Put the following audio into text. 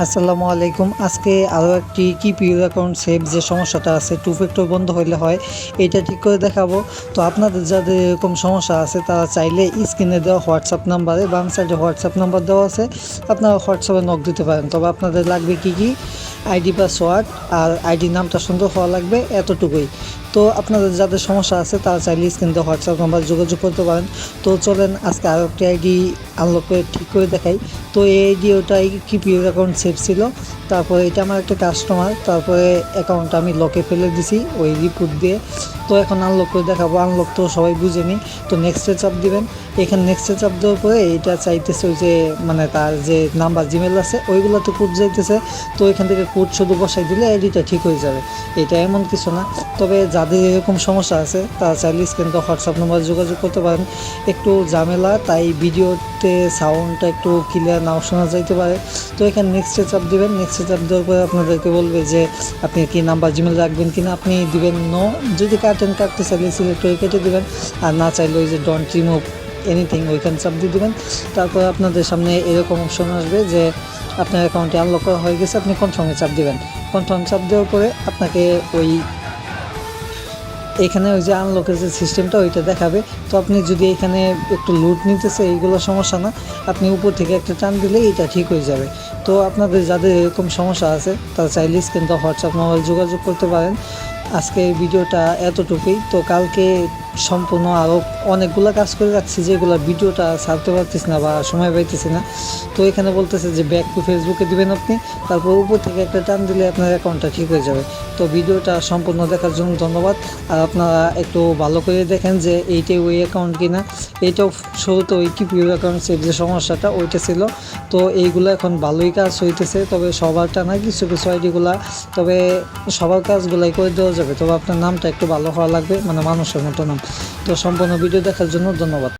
আসসালামু আলাইকুম। আজকে আরও একটি কিপিউ অ্যাকাউন্ট সেভ যে সমস্যাটা আছে টু ফ্যাক্টর বন্ধ হইলে হয় এইটা ঠিক করে দেখাবো। তো আপনাদের যাদের এরকম সমস্যা আছে তারা চাইলে স্ক্রিনে দেওয়া হোয়াটসঅ্যাপ নাম্বারে বাম সাইডে হোয়াটসঅ্যাপ নাম্বার দেওয়া আছে, আপনারা হোয়াটসঅ্যাপে নক দিতে পারেন। তবে আপনাদের লাগবে কি আইডি পাসওয়ার্ড আর আইডি নামটা সুন্দর হওয়া লাগবে, এতটুকুই। তো আপনাদের যাদের সমস্যা আছে তারা চাইলে স্ক্রিনে দেওয়া হোয়াটসঅ্যাপ নাম্বার যোগাযোগ করতে পারেন। তো চলেন আজকে আরও একটি আইডি আনলক করে ঠিক করে দেখাই। তো এই আইডি ওটাই কিপিউ অ্যাকাউন্ট সেভ ছিল, তারপরে এটা আমার একটা কাস্টমার, তারপরে অ্যাকাউন্টটা আমি লকে ফেলে দিছি ওই রিপোর্ট দিয়ে। তো এখন আনলক করে দেখাবো। আনলক তো সবাই বুঝেনি। তো নেক্সটে চাপ দিবেন। এখানে নেক্সটে চাপ দেওয়ার পরে এটা চাইতেছে ওই যে মানে তার যে নাম্বার জিমেল আছে ওইগুলোতে কোড যাইতেছে। তো এখান থেকে কোড শুধু বসাই দিলে আইডিটা ঠিক হয়ে যাবে। এটা এমন কিছু না। তবে যাদের এরকম সমস্যা আছে তারা চাইলে স্ক্রিনে হোয়াটসঅ্যাপ নাম্বার যোগাযোগ করতে পারেন। একটু ঝামেলা, তাই ভিডিওতে সাউন্ডটা একটু ক্লিয়ার নাও শোনা যাইতে পারে। তো এখানে নেক্সটে চাপ দিবেন। নেক্সটে চাপ দেওয়ার পরে আপনাদেরকে বলবে যে আপনি কি নাম্বার জিমেল রাখবেন কিনা, আপনি দিবেন নো। যদি কাটতে চাইলে সিলেক্ট করে কেটে দেবেন, আর না চাইলে ওই যে ডোন্ট রিমুভ এনিথিং ওইখানে চাপ দিয়ে দেবেন। তারপর আপনাদের সামনে এরকম অপশন আসবে যে আপনার অ্যাকাউন্টে আনলক করা হয়ে গেছে, আপনি কনফার্মে চাপ দিবেন। কনফার্ম চাপ দেওয়ার পরে আপনাকে ওই এখানে ওই যে আনলকের যে সিস্টেমটা ওইটা দেখাবে। তো আপনি যদি এখানে একটু লুট নিতেছে এইগুলো সমস্যা না, আপনি উপর থেকে একটা টান দিলেই এটা ঠিক হয়ে যাবে। তো আপনাদের যাদের এরকম সমস্যা আছে তারা চাইলে স্ক্রিনে হোয়াটসঅ্যাপ মোবাইল যোগাযোগ করতে পারেন। আজকে ভিডিওটা এতটুকুই। তো কালকে সম্পূর্ণ আরও অনেকগুলো কাজ করে রাখছি যেগুলো ভিডিওটা ছাড়তে পারতেছি না বা সময় পাইতেছি না। তো এখানে বলতেছে যে ব্যাক টু ফেসবুকে দিবেন আপনি, তারপর উপর থেকে একটা টান দিলে আপনার অ্যাকাউন্টটা ঠিক হয়ে যাবে। তো ভিডিওটা সম্পূর্ণ দেখার জন্য ধন্যবাদ। আর আপনারা একটু ভালো করে দেখেন যে এইটাই ওই অ্যাকাউন্ট কিনা। এইটাও শুরুতে ওই কিপিউ অ্যাকাউন্ট সেভ যে সমস্যাটা ওইটা ছিল। তো এইগুলো এখন ভালোই কাজ হইতেছে, তবে সবারটা না, কিছু কিছু আইডিগুলা, তবে সবার কাজগুলাই করে দেওয়া যাবে। তবে আপনার নামটা একটু ভালো হওয়া লাগবে, মানে মানুষের মতো নাম। তো সম্পূর্ণ ভিডিও দেখার জন্য ধন্যবাদ।